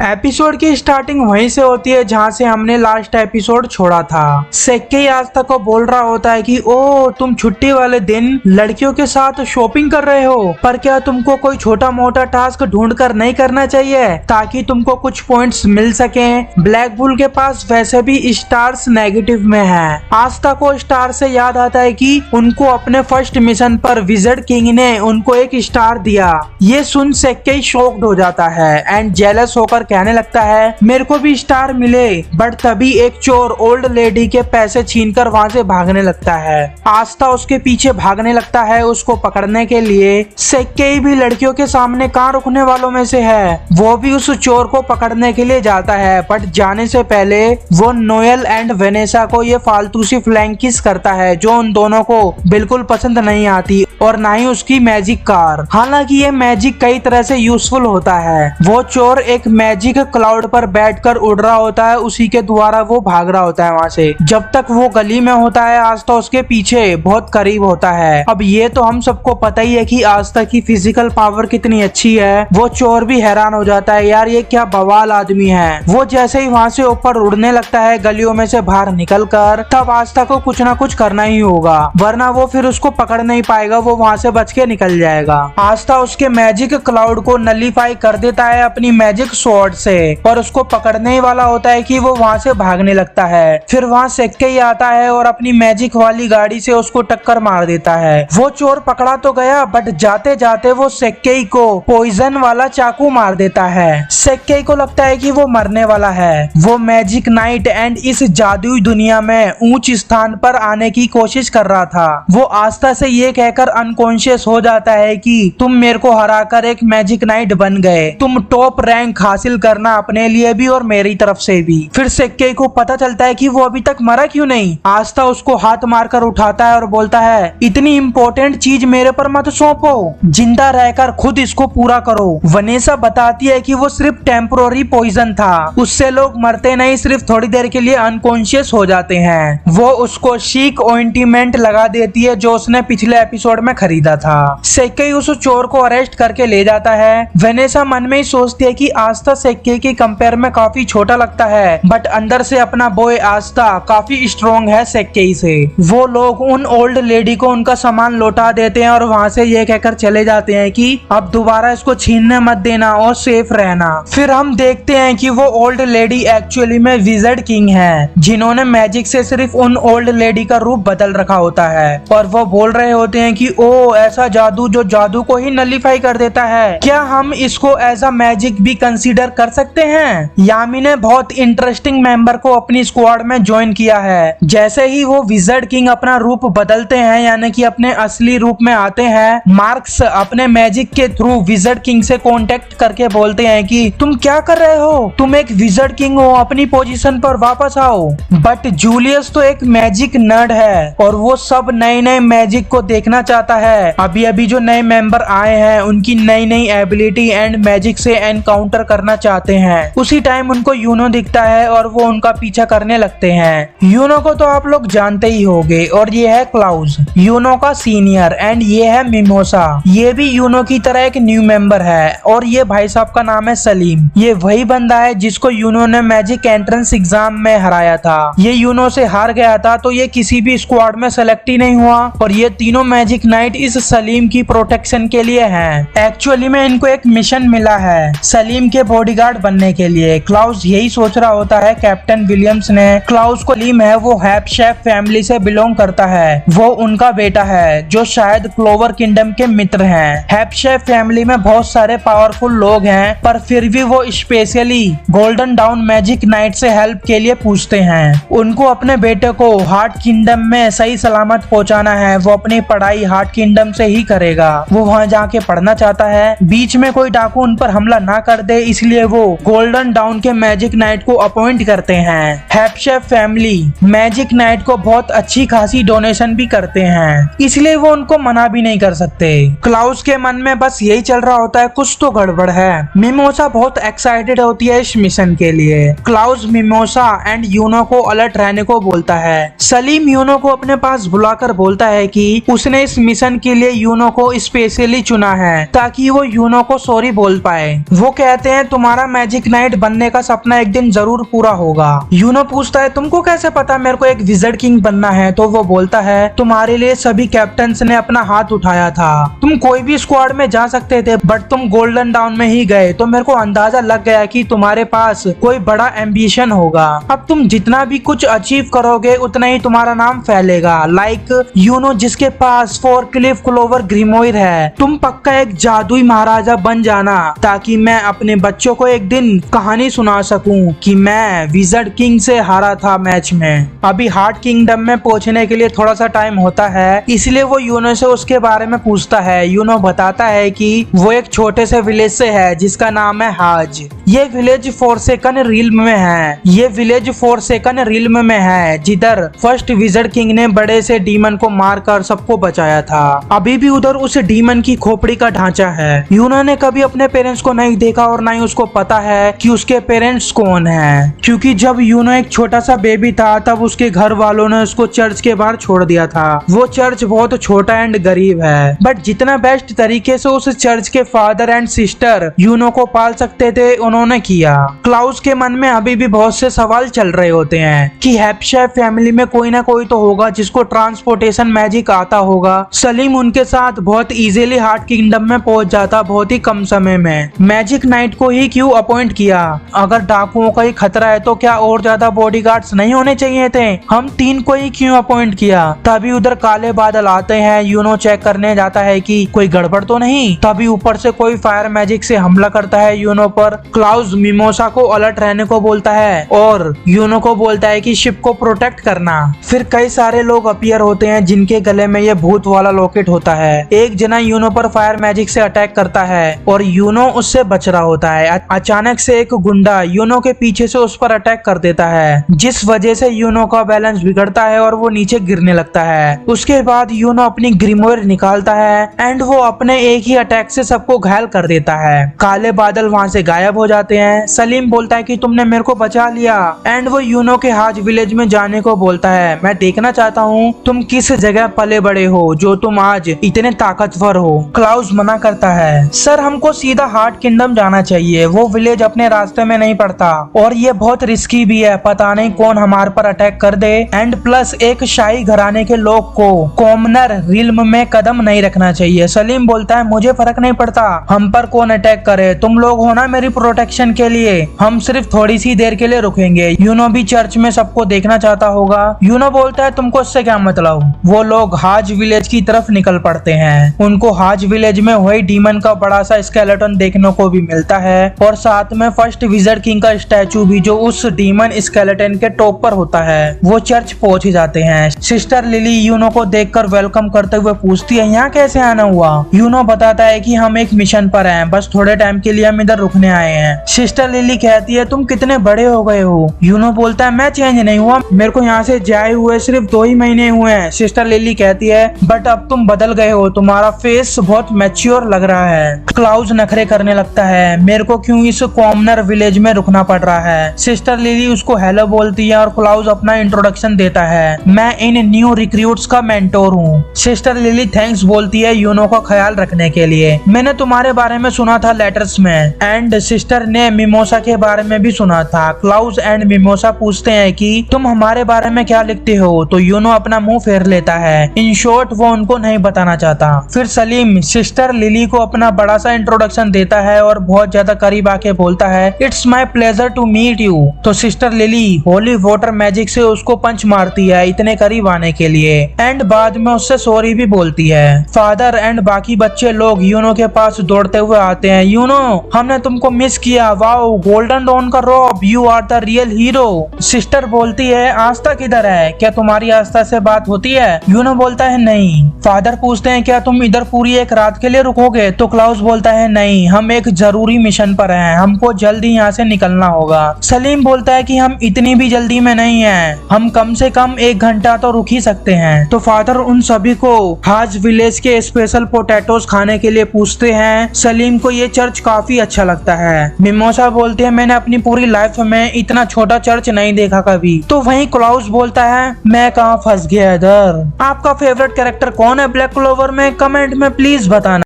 Episode की starting वहीं से होती है जहां से हमने लास्ट एपिसोड छोड़ा था। सेक्के आस्था को बोल रहा होता है कि ओ तुम छुट्टी वाले दिन लड़कियों के साथ शॉपिंग कर रहे हो, पर क्या तुमको कोई छोटा मोटा टास्क ढूंढ कर नहीं करना चाहिए ताकि तुमको कुछ पॉइंट्स मिल सके। ब्लैक बुल के पास वैसे भी स्टार्स नेगेटिव में है। आस्था को स्टार से याद आता है कि उनको अपने फर्स्ट मिशन पर विज़र्ड किंग ने उनको एक स्टार दिया। ये सुन सेक्के शॉक्ड हो जाता है एंड जेलस होकर कहने लगता है मेरे को भी स्टार मिले। बट तभी एक चोर ओल्ड लेडी के पैसे छीनकर वहाँ से भागने लगता है। आस्था उसके पीछे भागने लगता है उसको पकड़ने के लिए। सेक्के भी लड़कियों के सामने कहाँ रुकने वालों में से है, वो भी उस चोर को पकड़ने के लिए जाता है। बट जाने से पहले वो नोएल एंड वेनेसा को ये फालतू सी फ्लैंक किस करता है जो उन दोनों को बिल्कुल पसंद नहीं आती, और ना ही उसकी मैजिक कार। हालांकि ये मैजिक कई तरह से यूजफुल होता है। वो चोर एक मैजिक क्लाउड पर बैठकर उड़ रहा होता है, उसी के द्वारा वो भाग रहा होता है वहाँ से। जब तक वो गली में होता है आस्था उसके पीछे बहुत करीब होता है। अब ये तो हम सबको पता ही है कि आस्था की फिजिकल पावर कितनी अच्छी है। वो चोर भी हैरान हो जाता है यार ये क्या बवाल आदमी है। वो जैसे ही वहाँ से ऊपर उड़ने लगता है गलियों में से बाहर निकल कर, तब आस्था को कुछ ना कुछ करना ही होगा, वरना वो फिर उसको पकड़ नहीं पाएगा, वो वहाँ से बच के निकल जाएगा। आस्था उसके मैजिक क्लाउड को नलीफाई कर देता है अपनी मैजिक स्वॉर्ड से, और उसको पकड़ने ही वाला होता है कि वो वहाँ से भागने लगता है। फिर वहाँ सेक्के ही आता है और अपनी मैजिक वाली गाड़ी से उसको टक्कर मार देता है। वो चोर पकड़ा तो गया, बट जाते जाते वो सेक्के को पॉइजन वाला चाकू मार देता है। सेक्के को लगता है कि वो मरने वाला है। वो मैजिक नाइट एंड इस जादुई दुनिया में ऊंच स्थान पर आने की कोशिश कर रहा था। वो आस्था से ये कहकर अनकॉन्शियस हो जाता है कि तुम मेरे को हराकर एक मैजिक नाइट बन गए, तुम टॉप रैंक हासिल करना अपने लिए भी और मेरी तरफ से भी। फिर सेक्के को पता चलता है कि वो अभी तक मरा क्यों नहीं। आस्था उसको हाथ मारकर उठाता है और बोलता है इतनी इम्पोर्टेंट चीज मेरे पर मत सौंपो, जिंदा रहकर खुद इसको पूरा करो। वनेसा बताती है कि वो सिर्फ टेम्पोररी पॉइजन था, उससे लोग मरते नहीं, सिर्फ थोड़ी देर के लिए अनकॉन्शियस हो जाते हैं। वो उसको शीक ऑइंटमेंट लगा देती है जो उसने पिछले एपिसोड में खरीदा था। सेक्के उस चोर को अरेस्ट करके ले जाता है। वेनेसा मन में ही सोचती है कि आस्था सेक्के की कंपेयर में काफी छोटा लगता है, बट अंदर से अपना बॉय आस्था काफी स्ट्रॉन्ग है सेक्के से। वो लोग उन ओल्ड लेडी को उनका सामान लौटा देते हैं और वहाँ से ये कहकर चले जाते हैं कि अब दोबारा इसको छीनने मत देना और सेफ रहना। फिर हम देखते हैं कि वो ओल्ड लेडी एक्चुअली में विज़र्ड किंग है, जिन्होंने मैजिक से सिर्फ उन ओल्ड लेडी का रूप बदल रखा होता है, और वो बोल रहे होते हैं कि ओ ऐसा जादू जो जादू को ही नलीफाई कर देता है, क्या हम इसको एज अ मैजिक भी कंसीडर कर सकते हैं। यामी ने बहुत इंटरेस्टिंग मेंबर को अपनी स्क्वाड में ज्वाइन किया है। जैसे ही वो विज़र्ड किंग अपना रूप बदलते हैं, यानी कि अपने असली रूप में आते हैं, मार्क्स अपने मैजिक के थ्रू विज़र्ड किंग से कांटेक्ट करके बोलते हैं कि तुम क्या कर रहे हो, तुम एक विज़र्ड किंग हो, अपनी पोजीशन पर वापस आओ। बट जूलियस तो एक मैजिक नर्ड है और वो सब नए नए मैजिक को देखना चाहता है। अभी अभी जो नए मेंबर आए हैं उनकी नई नई एबिलिटी एंड मैजिक से एनकाउंटर करना चाहते हैं। उसी टाइम उनको यूनो दिखता है और वो उनका पीछा करने लगते हैं। यूनो को तो आप लोग जानते ही होंगे, और ये है क्लाउस, यूनो का सीनियर, एंड ये है मिमोसा, ये भी यूनो की तरह एक न्यू मेंबर है। और ये भाई साहब का नाम है सलीम, ये वही बंदा है जिसको यूनो ने मैजिक एंट्रेंस एग्जाम में हराया था। ये यूनो से हार गया था तो ये किसी भी स्क्वाड में सेलेक्ट ही नहीं हुआ, और ये तीनों मैजिक नाइट इस सलीम की प्रोटेक्शन के लिए हैं। एक्चुअली में इनको एक मिशन मिला है सलीम के बॉडीगार्ड बनने के लिए। क्लाउस यही सोच रहा होता है कैप्टन विलियम्स ने क्लाउस को सलीम है वो हैप्शेफ फैमिली से बिलोंग करता है, वो उनका बेटा है जो शायद क्लोवर किंगडम के मित्र हैं। हैप्शेफ फैमिली में बहुत सारे पावरफुल लोग हैं, पर फिर भी वो specially golden down magic night से हेल्प के लिए पूछते हैं। उनको अपने बेटे को हार्ट किंगडम में सही सलामत पहुंचाना है, वो अपनी पढ़ाई हार्ट किंगडम से ही करेगा, वो वहां जाके पढ़ना चाहता है। बीच में कोई डाकू उन पर हमला ना कर दे, इसलिए वो गोल्डन डाउन के मैजिक नाइट को अपॉइंट करते हैं। हैप्शेफ फैमिली मैजिक नाइट को बहुत अच्छी खासी डोनेशन भी करते हैं, इसलिए वो उनको मना भी नहीं कर सकते। क्लाउस के मन में बस यही चल रहा होता है कुछ तो गड़बड़ है। मिमोसा बहुत एक्साइटेड होती है इस मिशन के लिए। क्लाउस मिमोसा एंड यूनो को अलर्ट रहने को बोलता है। सलीम यूनो को अपने पास बुलाकर बोलता है कि उसने इस मिशन के लिए यूनो को स्पेशली चुना है ताकि वो यूनो को सॉरी बोल पाए। वो कहते हैं तुम्हारा मैजिक नाइट बनने का सपना एक दिन जरूर पूरा होगा। यूनो पूछता है तुमको कैसे पता मेरे को एक विज़र्ड किंग बनना है? तो वो बोलता है तुम्हारे लिए सभी कैप्टन्स ने अपना हाथ उठाया था, तुम कोई भी स्क्वाड में जा सकते थे बट तुम गोल्डन डाउन में ही गए, तो मेरे को अंदाजा लग गया कि तुम्हारे पास कोई बड़ा एम्बिशन होगा। अब तुम जितना भी कुछ अचीव करोगे उतना ही तुम्हारा नाम फैलेगा। लाइक यूनो जिसके पास 4 क्लिफ क्लोवर ग्रिमोयर है, तुम पक्का एक जादुई महाराजा बन जाना ताकि मैं अपने बच्चों को एक दिन कहानी सुना सकूं कि मैं विज़र्ड किंग से हारा था मैच में। अभी हार्ट किंगडम में पहुंचने के लिए थोड़ा सा टाइम होता है, इसलिए वो यूनो से उसके बारे में पूछता है। यूनो बताता है कि वो एक छोटे से विलेज से है जिसका नाम है हाज। ये विलेज फोर्सेकन रिल्म में है। ये विलेज फोर्सेकन रिल्म में है जिधर फर्स्ट विज़र्ड किंग ने बड़े से डीमन को मारकर सबको बचाया था। अभी भी उधर उस डीमन की खोपड़ी का ढांचा है। यूनो ने कभी अपने पेरेंट्स को नहीं देखा और ना ही उसको पता है कि उसके पेरेंट्स कौन हैं, क्योंकि जब यूनो एक छोटा सा बेबी था तब उसके घर वालों ने उसको चर्च के बाहर छोड़ दिया था। वो चर्च बहुत छोटा एंड गरीब है, बट जितना बेस्ट तरीके से उस चर्च के फादर एंड सिस्टर यूनो को पाल सकते थे उन्होंने किया। क्लाउस के मन में अभी भी बहुत से सवाल चल रहे होते हैं कि हैप्शेफ फैमिली में कोई ना कोई तो होगा जिसको ट्रांसपोर्टेशन मैजिक आता होगा। सलीम उनके साथ बहुत इजीली हार्ट किंगडम में पहुंच जाता बहुत ही कम समय में। मैजिक नाइट को ही क्यों अपॉइंट किया? अगर डाकुओं का ही खतरा है तो क्या और ज्यादा बॉडीगार्ड्स नहीं होने चाहिए थे? हम 3 को ही क्यों अपॉइंट किया? तभी उधर काले बादल आते हैं। यूनो चेक करने जाता है कि कोई गड़बड़ तो नहीं। तभी ऊपर से कोई फायर मैजिक से हमला करता है यूनो पर। क्लाउस मिमोसा को अलर्ट रहने को बोलता है और यूनो को बोलता है कि शिप को प्रोटेक्ट करना। फिर कई सारे लोग अपीयर होते हैं जिनके गले में ये भूत वाला लॉकेट होता है। एक जना यूनो पर फायर मैजिक से अटैक करता है और यूनो उससे बच रहा होता है। अचानक से एक गुंडा यूनो के पीछे से उस पर अटैक कर देता है, जिस वजह से यूनो का बैलेंस बिगड़ता है और वो नीचे गिरने लगता है। उसके बाद यूनो अपनी ग्रिमोयर निकालता है एंड वो अपने एक ही अटैक से सबको घायल कर देता है। काले बादल वहाँ से गायब हो जाते हैं। सलीम बोलता है कि तुमने मेरे को बचा लिया एंड वो यूनो के हाज विलेज में जाने को बोलता है। मैं देखना चाहता हूँ तुम किस जगह पले बड़े हो जो तुम आज इतने ताकतवर हो। क्लाउस मना करता है, सर हमको सीधा हार्ट किंगडम जाना चाहिए, वो विलेज अपने रास्ते में नहीं पड़ता और ये बहुत रिस्की भी है, पता नहीं कौन हमारे पर अटैक कर दे। एंड प्लस एक शाही घराने के लोग को कॉमनर रिल्म में कदम नहीं रखना चाहिए। सलीम बोलता है मुझे फर्क नहीं पड़ता हम पर कौन अटैक करे, तुम लोग हो ना मेरी प्रोटेक्शन के लिए, हम सिर्फ थोड़ी सी देर के लिए रुकेंगे। यूनो भी चर्च में सबको देखना चाहता होगा। यूनो बोलता है तुमको इससे क्या मतलब? वो लोग हाज विलेज की तरफ निकल पड़ते हैं। उनको हाज विलेज में वही डीमन का बड़ा सा स्केलेटन देखने को भी मिलता है और साथ में फर्स्ट विज़र्ड किंग का स्टैचू भी जो उस डीमन स्केलेटन के टॉप पर होता है। वो चर्च पहुंच जाते हैं। सिस्टर लिली यूनो को देखकर वेलकम करते हुए पूछती है यहाँ कैसे आना हुआ? यूनो बताता है कि हम एक मिशन पर हैं, बस थोड़े टाइम के लिए हम इधर रुकने आए हैं। सिस्टर लिली कहती है तुम कितने बड़े हो गए हो? यूनो बोलता है मैं चेंज नहीं हुआ, मेरे को यहाँ से जाए हुए सिर्फ 2 ही महीने हुए हैं। सिस्टर लिली कहती है बट अब तुम बदल गए हो, तुम्हारा फेस बहुत मैच्योर लग रहा है। क्लाउस नखरे करने लगता है, मेरे को क्यों इस कॉमनर विलेज में रुकना पड़ रहा है? सिस्टर लिली उसको हेलो बोलती है और क्लाउस अपना इंट्रोडक्शन देता है, मैं इन न्यू रिक्रूट्स का मेंटोर हूँ। सिस्टर लिली थैंक्स बोलती है यूनो का ख्याल रखने के लिए, मैंने तुम्हारे बारे में सुना था लेटर्स में। एंड सिस्टर ने मिमोसा के बारे में भी सुना था। क्लाउस एंड मिमोसा पूछते हैं कि तुम हमारे बारे में क्या लिखते हो? तो यूनो अपना मुंह फेर लेता है। इन शॉर्ट वो उनको नहीं बताना चाहता। फिर सलीम सिस्टर लिली को अपना बड़ा सा इंट्रोडक्शन देता है और बहुत ज्यादा करीब आके बोलता है it's my pleasure to meet you. तो sister Lily holy water magic से उसको पंच मारती है इतने करीब आने के लिए एंड बाद में उससे सॉरी भी बोलती है। फादर एंड बाकी बच्चे लोग यूनो के पास दौड़ते हुए आते हैं, यूनो हमने तुमको मिस किया, वाओ गोल्डन डॉन का रॉब, you are the real hero. Sister बोलती है आस्था किधर है, क्या तुम्हारी आस्था से बात होती है? यूनो बोलता है नहीं। फादर पूछते हैं क्या तुम इधर पूरी एक रात के लिए रुकोगे? तो क्लाउस बोलता है नहीं, हम एक जरूरी मिशन पर हैं, हमको जल्दी यहाँ से निकलना होगा। सलीम बोलता है कि हम इतनी भी जल्दी में नहीं हैं, हम कम से कम 1 घंटा तो रुक ही सकते हैं। तो फादर उन सभी को हाज विलेज के स्पेशल पोटैटोज खाने के लिए पूछते हैं। सलीम को ये चर्च काफी अच्छा लगता है। मिमोसा बोलते हैं मैंने अपनी पूरी लाइफ में इतना छोटा चर्च नहीं देखा कभी। तो वहीं क्लाउस बोलता है मैं कहाँ फंस गया इधर। आपका फेवरेट कैरेक्टर कौन है ब्लैक क्लोवर में कमेंट में प्लीज बताना।